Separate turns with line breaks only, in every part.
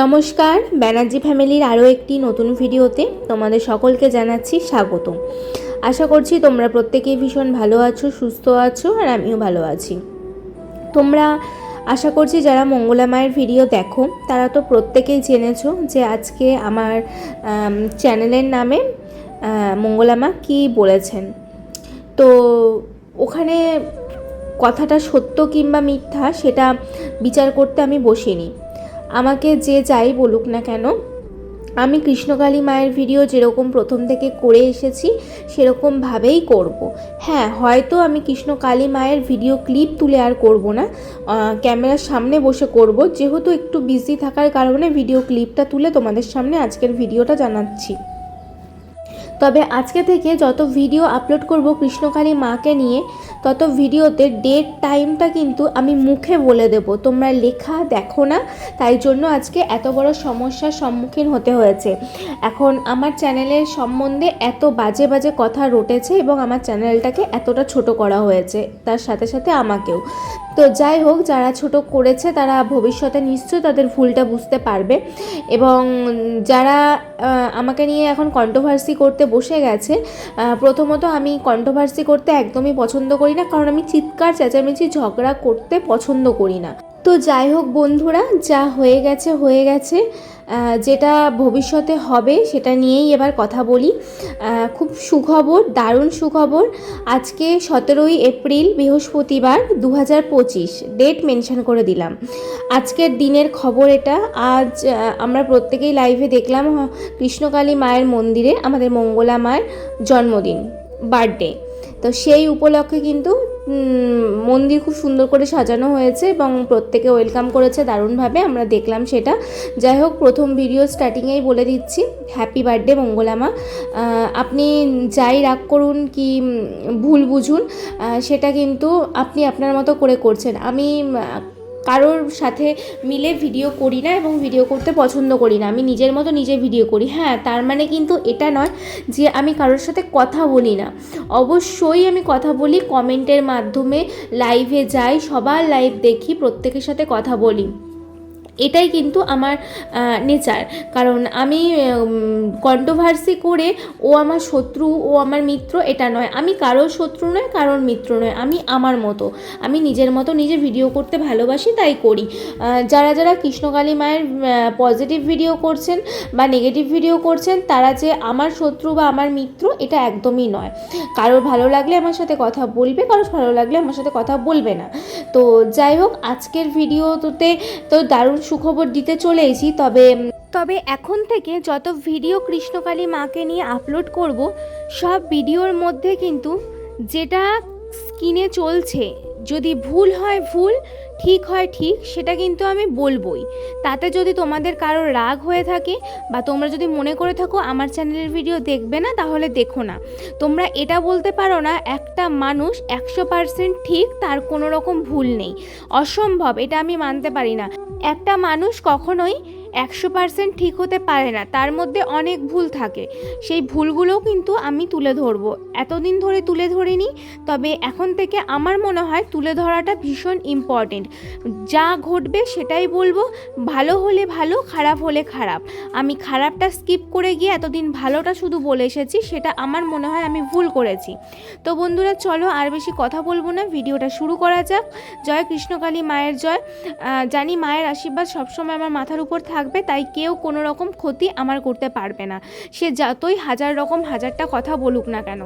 নমস্কার, ব্যানার্জি ফ্যামিলির আরও একটি নতুন ভিডিওতে তোমাদের সকলকে জানাচ্ছি স্বাগত। আশা করছি তোমরা প্রত্যেকেই ভীষণ ভালো আছো, সুস্থ আছো, আর আমিও ভালো আছি। তোমরা আশা করছি যারা মঙ্গলা মায়ের ভিডিও দেখো তারা তো প্রত্যেকেই জেনেছো যে আজকে আমার চ্যানেলের নামে মঙ্গলা মা কী বলেছেন। তো ওখানে কথাটা সত্য কিংবা মিথ্যা সেটা বিচার করতে আমি বসিনি। আমাকে যে যাই বলুক না কেন, আমি কৃষ্ণকালী মায়ের ভিডিও যেরকম প্রথম থেকে করে এসেছি সেরকমভাবেই করব। হ্যাঁ, হয়তো আমি কৃষ্ণকালী মায়ের ভিডিও ক্লিপ তুলে আর করব না, ক্যামেরার সামনে বসে করব। যেহেতু একটু বিজি থাকার কারণে ভিডিও ক্লিপটা তুলে তোমাদের সামনে আজকের ভিডিওটা জানাচ্ছি। তবে আজকে থেকে যত ভিডিও আপলোড করব কৃষ্ণকালী মাকে নিয়ে, তত ভিডিওতে ডেট টাইমটা কিন্তু আমি মুখে বলে দেব, তোমরা লেখা দেখো না। তাই জন্য আজকে এত বড় সমস্যার সম্মুখীন হতে হয়েছে। এখন আমার চ্যানেলের সম্বন্ধে এত বাজে বাজে কথা রটেছে এবং আমার চ্যানেলটাকে এতটা ছোট করা হয়েছে, তার সাথে সাথে আমাকেও। তো যাই হোক, যারা ছোট করেছে তারা ভবিষ্যতে নিশ্চয়ই তাদের ভুলটা বুঝতে পারবে। এবং যারা আমাকে নিয়ে এখন কন্ট্রোভার্সি করতে বসে গেছে, প্রথমত আমি কন্ট্রোভার্সি করতে একদমই পছন্দ করি না, কারণ আমি চিৎকার চেঁচামেচি ঝগড়া করতে পছন্দ করি না। তো যাই হোক বন্ধুরা, যা হয়ে গেছে হয়ে গেছে, যেটা ভবিষ্যতে হবে সেটা নিয়েই এবার কথা বলি। খুব সুখবর, দারুণ সুখবর। আজকে 17ই এপ্রিল বৃহস্পতিবার 2025, ডেট মেনশন করে দিলাম। আজকের দিনের খবর এটা। আজ আমরা প্রত্যেকেই লাইভে দেখলাম কৃষ্ণকালী মায়ের মন্দিরে আমাদের মঙ্গলা মায়ের জন্মদিন, বার্থডে। তো সেই উপলক্ষে কিন্তু মন্দির খুব সুন্দর করে সাজানো হয়েছে এবং প্রত্যেকে ওয়েলকাম করেছে দারুণভাবে, আমরা দেখলাম সেটা। যাই হোক, প্রথম ভিডিও স্টার্টিংয়েই বলে দিচ্ছি, হ্যাপি বার্থডে মঙ্গলা মা। আপনি যাই রাগ করুন কি ভুল বুঝুন, সেটা কিন্তু আপনি আপনার মতো করে করছেন। আমি কারোর সাথে মিলে ভিডিও করি না এবং ভিডিও করতে পছন্দ করি না। আমি নিজের মতো নিজে ভিডিও করি। হ্যাঁ, তার মানে কিন্তু এটা নয় যে আমি কারোর সাথে কথা বলি না। অবশ্যই আমি কথা বলি, কমেন্টের মাধ্যমে লাইভে যাই, সবার লাইভ দেখি, প্রত্যেকের সাথে কথা বলি। এটাই কিন্তু আমার নেচার। কারণ আমি কন্ট্রোভার্সি করে ও আমার শত্রু, ও আমার মিত্র, এটা নয়। আমি কারোর শত্রু নয়, কারোর মিত্র নয়। আমি আমার মতো, আমি নিজের মতো নিজে ভিডিও করতে ভালোবাসি, তাই করি। যারা যারা কৃষ্ণকালী মায়ের পজিটিভ ভিডিও করছেন বা নেগেটিভ ভিডিও করছেন, তারা যে আমার শত্রু বা আমার মিত্র, এটা একদমই নয়। কারোর ভালো লাগলে আমার সাথে কথা বলবে, কারোর ভালো লাগলে আমার সাথে কথা বলবে না। তো যাই হোক, আজকের ভিডিওতে তো দারুণ সুখবর দিতে চলেইছি। তবে এখন থেকে যত ভিডিও কৃষ্ণকালী মাকে নিয়ে আপলোড করব, সব ভিডিওর মধ্যে কিন্তু যেটা স্ক্রিনে চলছে, যদি ভুল হয় ভুল, ঠিক হয় ঠিক, সেটা কিন্তু আমি বলবই। তাতে যদি তোমাদের কারো রাগ হয়ে থাকে বা তোমরা যদি মনে করে থাকো আমার চ্যানেলের ভিডিও দেখবে না, তাহলে দেখো না। তোমরা এটা বলতে পারো না একটা মানুষ 100% ঠিক, তার কোনো রকম ভুল নেই। অসম্ভব, এটা আমি মানতে পারি না। একটা মানুষ কখনোই 100% ঠিক হতে পারে না, তার মধ্যে অনেক ভুল থাকে। সেই ভুলগুলোও কিন্তু আমি তুলে ধরবো। এতদিন ধরে তুলে ধরিনি, তবে এখন থেকে আমার মনে হয় তুলে ধরাটা ভীষণ ইম্পর্টেন্ট। যা ঘটবে সেটাই বলবো, ভালো হলে ভালো, খারাপ হলে খারাপ। আমি খারাপটা স্কিপ করে গিয়ে এতদিন ভালোটা শুধু বলে এসেছি, সেটা আমার মনে হয় আমি ভুল করেছি। তো বন্ধুরা, চলো আর বেশি কথা বলবো না, ভিডিওটা শুরু করা যাক। জয় কৃষ্ণকালী মায়ের জয়। জানি মায়ের আশীর্বাদ সবসময় আমার মাথার উপর থাকবে, তাই কেউ কোনো রকম ক্ষতি আমার করতে পারবে না, সে যতই হাজারটা কথা বলুক না কেন।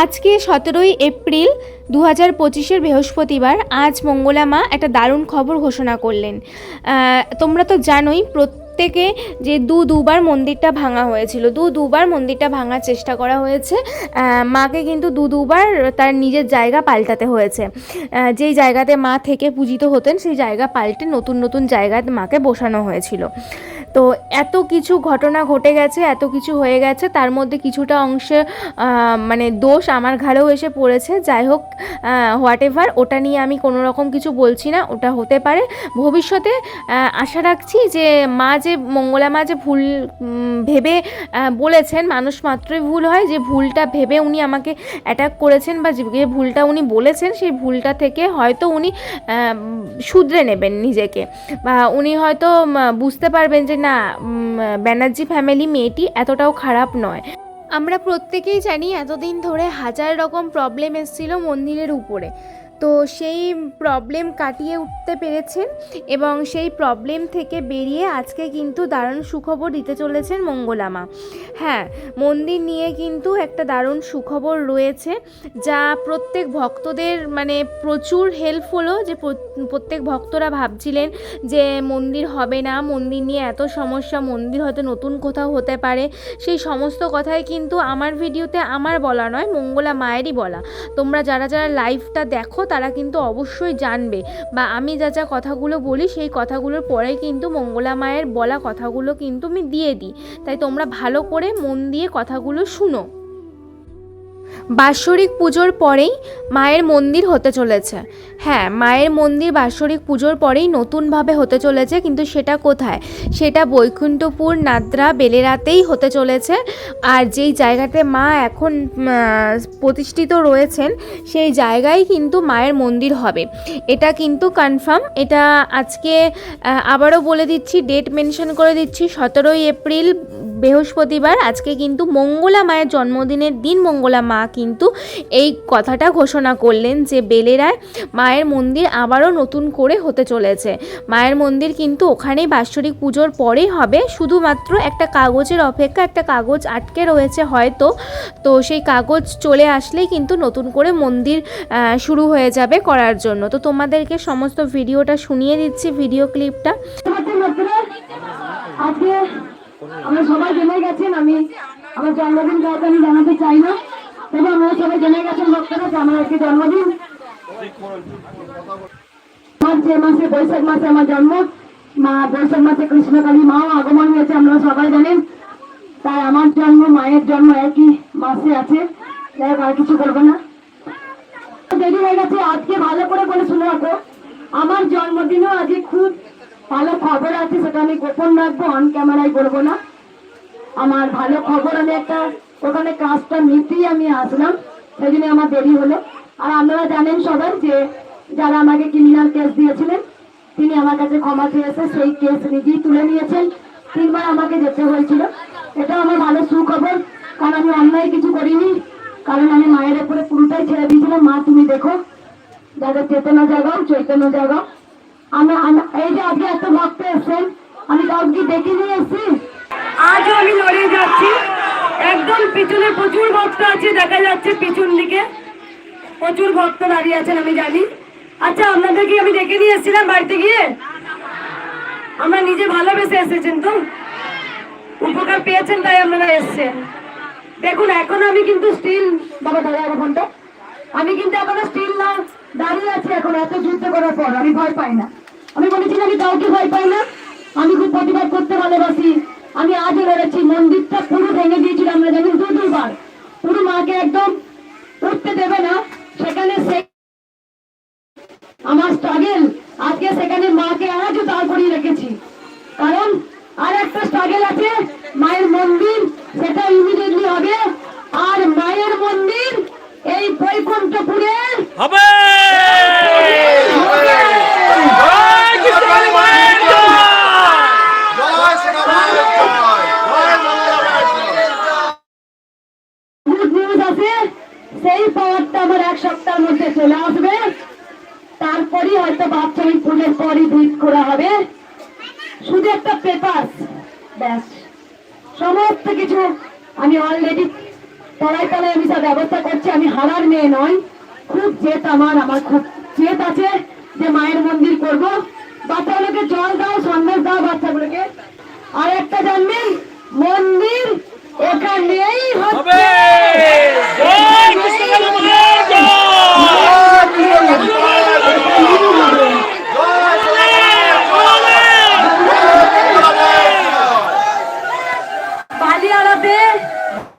আজকে 17ই এপ্রিল 2025 বৃহস্পতিবার। আজ মঙ্গলা মা একটা দারুণ খবর ঘোষণা করলেন। তোমরা তো জানোই প্রত্যেকে যে দুবার মন্দিরটা ভাঙা হয়েছিল, দুবার মন্দিরটা ভাঙার চেষ্টা করা হয়েছে। মাকে কিন্তু দুবার তার নিজের জায়গা পাল্টাতে হয়েছে। যেই জায়গাতে মা থেকে পূজিত হতেন সেই জায়গা পাল্টে নতুন জায়গায় মাকে বসানো হয়েছিল। তো এত কিছু ঘটনা ঘটে গেছে, এত কিছু হয়ে গেছে, তার মধ্যে কিছুটা অংশে মানে দোষ আমার ঘাড়েও এসে পড়েছে। যাই হোক, হোয়াট এভার, ওটা নিয়ে আমি কোনো রকম কিছু বলছি না। ওটা হতে পারে ভবিষ্যতে। আশা রাখছি যে মা মঙ্গলা মা যে ভুল ভেবে বলেছেন, মানুষ মাত্রই ভুল হয়, যে ভুলটা ভেবে উনি আমাকে অ্যাটাক করেছেন বা যে ভুলটা উনি বলেছেন সেই ভুলটা থেকে হয়তো উনি শুধরে নেবেন নিজেকে, বা উনি হয়তো বুঝতে পারবেন যে না, ব্যানার্জি ফ্যামিলি মেয়েটি এতটাও খারাপ নয়। আমরা প্রত্যেকেই জানি এতদিন ধরে হাজার রকম প্রবলেম এসেছিল মন্দিরের উপরে, তো সেই প্রবলেম কাটিয়ে উঠতে পেরেছেন এবং সেই প্রবলেম থেকে বেরিয়ে আজকে কিন্তু দারুণ সুখবর দিতে চলেছেন মঙ্গলা মা। হ্যাঁ, মন্দির নিয়ে কিন্তু একটা দারুণ সুখবর রয়েছে, যা প্রত্যেক ভক্তদের মানে প্রচুর হেল্প হলো। যে প্রত্যেক ভক্তরা ভাবছিলেন যে মন্দির হবে না, মন্দির নিয়ে এত সমস্যা, মন্দির হয়তো নতুন কোথাও হতে পারে, সেই সমস্ত কথাই কিন্তু আমার ভিডিওতে আমার বলা নয়, মঙ্গলা মায়েরই বলা। তোমরা যারা যারা লাইভটা দেখো তারা কিন্তু অবশ্যই জানবে, বা আমি যা যা কথাগুলো বলি সেই কথাগুলোর পরেই কিন্তু মঙ্গলা মায়ের বলা কথাগুলো কিন্তু আমি দিয়ে দিই, তাই তোমরা ভালো করে মন দিয়ে কথাগুলো শুনো। বাৎসরিক পুজোর পরেই মায়ের মন্দির হতে চলেছে। হ্যাঁ, মায়ের মন্দির বাৎসরিক পুজোর পরেই নতুনভাবে হতে চলেছে, কিন্তু সেটা কোথায়? সেটা বৈকুণ্ঠপুর নাদ্রা বেলেরাতেই হতে চলেছে। আর যেই জায়গাতে মা এখন প্রতিষ্ঠিত রয়েছেন সেই জায়গায় কিন্তু মায়ের মন্দির হবে, এটা কিন্তু কনফার্ম। এটা আজকে আবারও বলে দিচ্ছি, ডেট মেনশন করে দিচ্ছি, 17ই এপ্রিল বৃহস্পতিবার। আজকে কিন্তু মঙ্গলা মায়ের জন্মদিনের দিন মঙ্গলা মা কিন্তু এই কথাটা ঘোষণা করলেন যে বেলেরায় মায়ের মন্দির আবারও নতুন করে হতে চলেছে। মায়ের মন্দির কিন্তু ওখানেই বাৎসরিক পুজোর পরেই হবে, শুধুমাত্র একটা কাগজের অপেক্ষা, একটা কাগজ আটকে রয়েছে হয়তো, তো সেই কাগজ চলে আসলেই কিন্তু নতুন করে মন্দির শুরু হয়ে যাবে করার জন্য। তো তোমাদেরকে সমস্ত ভিডিওটা শুনিয়ে দিচ্ছি, ভিডিও ক্লিপটা।
আমরা সবাই জেনে গেছেন, আমি আমার জন্মদিন কাউকে আমি জানাতে চাই না, তবে আমরা সবাই জেনে গেছেন ভক্তরা যে আমার একটি জন্মদিন। আমার যে মাসে, বৈশাখ মাসে আমার জন্ম, মা বৈশাখ মাসে কৃষ্ণকালী মাও আগমন হয়েছে, আমরা সবাই জানেন। তাই আমার জন্ম মায়ের জন্ম একই মাসে আছে, যাই আর কিছু বলবো না, দেরি হয়ে গেছে। আজকে ভালো করে বলে শুনে রাখো, আমার জন্মদিনও আজকে খুব ভালো খবর আছে, সেটা আমি গোপন রাখবো, অন ক্যামেরায় বলবো না। আমার ভালো খবর, আমি একটা ওখানে কাজটা নিতেই আমি আসলাম, সেই জন্য আমার দেরি হলো। আর আপনারা জানেন সবাই যে যারা আমাকে ক্রিমিনাল কেস দিয়েছিলেন তিনি আমার কাছে ক্ষমা চেয়েছে, সেই কেস নিজেই তুলে নিয়েছেন। 3 বার আমাকে যেতে হয়েছিল, এটা আমার ভালো সুখবর, কারণ আমি অন্যায় কিছু করিনি, কারণ আমি মায়ের উপরে পুরোটাই ছেড়ে দিয়েছিলাম। মা তুমি দেখো, যাদের চেতনা জাগাও, চৈতন্য জাগাও। এই যে আজকে এত ভক্ত এসছেন, আমি কাউকে ডেকে নিয়ে এসছি, আজও আমি লড়ে যাচ্ছি। একদম পিছনে প্রচুর ভক্ত আছে, দেখা যাচ্ছে পিছন দিকে প্রচুর ভক্ত দাঁড়িয়ে আছেন, আমি জানি। আচ্ছা, আপনাদেরকে আমি ডেকে নিয়ে এসেছিলাম বাড়িতে গিয়ে, আমরা নিজে ভালোবেসে এসেছেন, তো উপকার পেয়েছেন, তাই আপনারা এসছেন। দেখুন, এখন আমি কিন্তু স্টিল, বাবা দাঁড়িয়ে ফোনটা, আমি কিন্তু এখনো স্টিল না দাঁড়িয়ে আছি। এখন এত যুদ্ধ করার পর আমি ভয় পাই না। আমি বলেছি আমি কাউকে ভয় পাই না, আমি খুব প্রতিবাদ করতে ভালোবাসি। আমি আজও লড়েছি, মন্দিরটা পুরো ভেঙে দিয়েছিল, আমরা জানি 2-2 বার, পুরো মাকে একদম উঠতে দেবে না, সেখানে আমার স্ট্রাগল, আজকে সেখানে মাকে আজও দাঁড় করিয়ে রেখেছি। কারণ আর একটা স্ট্রাগল আছে, মায়ের মন্দির, সেটা ইমিডিয়েটলি হবে। আর মায়ের মন্দির এই বৈকুণ্ঠপুরে হবে। সেই পাওয়ারটা আমার 1 সপ্তাহের মধ্যে চলে আসবে, তারপরই হয়তো বাৎসরিক পুজোর পরই বুঝ করা হবে। শুধু একটা পেপার, ব্যাস, সমস্ত কিছু আমি অলরেডি তলায় তলায় আমি সব ব্যবস্থা করছি। আমি হারার মেয়ে নয়, খুব জেদ আমার খুব জেদ আছে যে মায়ের মন্দির করব। বাচ্চাগুলোকে জল দাও, সন্দেশ দাও বাচ্চাগুলোকে। আর একটা জানবেন, মন্দির এখানেই হবে। বালিয়াড়াতে,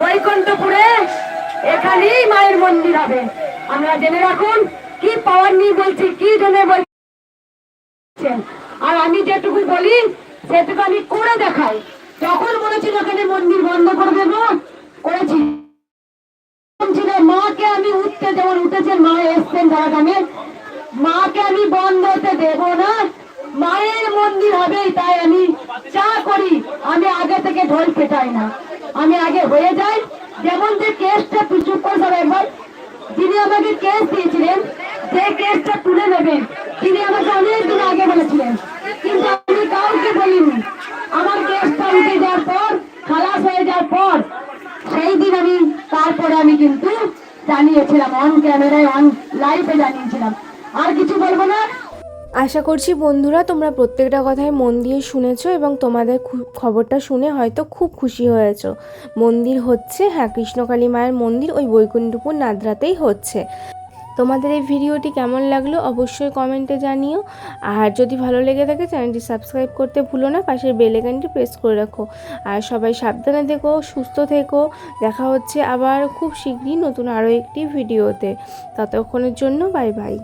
বৈকুণ্ঠপুরে, এখানেই মায়ের মন্দির হবে। আমরা জেনে রাখুন কি পাওয়ার নিয়ে বলছি, কি জন্য বলছেন। আর আমি যেটুকু বলি সেটুকু আমি করে দেখাই। যখন বলেছিল এখানে মন্দির বন্ধ করে দেবো, করেছি। ছিল মাকে আমি উঠতে, যেমন উঠেছেন মা এসছেন ঝাড়গ্রামে, মাকে আমি বন্ধ হতে দেবো না, মায়ের মন্দির হবেই। তাই আমি যা করি আমি আগে থেকে ঢোল পেটাই না, আমি আগে হয়ে যাই। যেমন যে কেসটা পিছু করে সব একবার, যিনি আমাকে কেস দিয়েছিলেন যে কেসটা তুলে নেবেন, তিনি আমাকে অনেকদিন আগে বলেছিলেন, কিন্তু আমি কাউকে বলিনি। আমার কেসটা উঠে যাওয়ার পর, খালাস হয়ে যাওয়ার পর, সেই দিন আমি, তারপরে আমি কিন্তু জানিয়েছিলাম, অন ক্যামেরায়, অন লাইভে জানিয়েছিলাম। আর কিছু বলবো না।
আশা করছি বন্ধুরা তোমরা প্রত্যেকটা কথাই মন দিয়ে শুনেছো এবং তোমাদের খবরটা শুনে হয়তো খুব খুশি হয়েছো। মন্দির হচ্ছে, হ্যাঁ, কৃষ্ণকালী মায়ের মন্দির ওই বৈকুণ্ঠপুর নাদরাতেই হচ্ছে। তোমাদের এই ভিডিওটি কেমন লাগলো অবশ্যই কমেন্টে জানিও। আর যদি ভালো লেগে থাকে চ্যানেলটি সাবস্ক্রাইব করতে ভুলো না, পাশের বেল আইকনটি প্রেস করে রাখো। আর সবাই সাবধানে থেকো, সুস্থ থেকো। দেখা হচ্ছে আবার খুব শীঘ্রই নতুন আরও একটি ভিডিওতে। ততক্ষণের জন্য বাই বাই।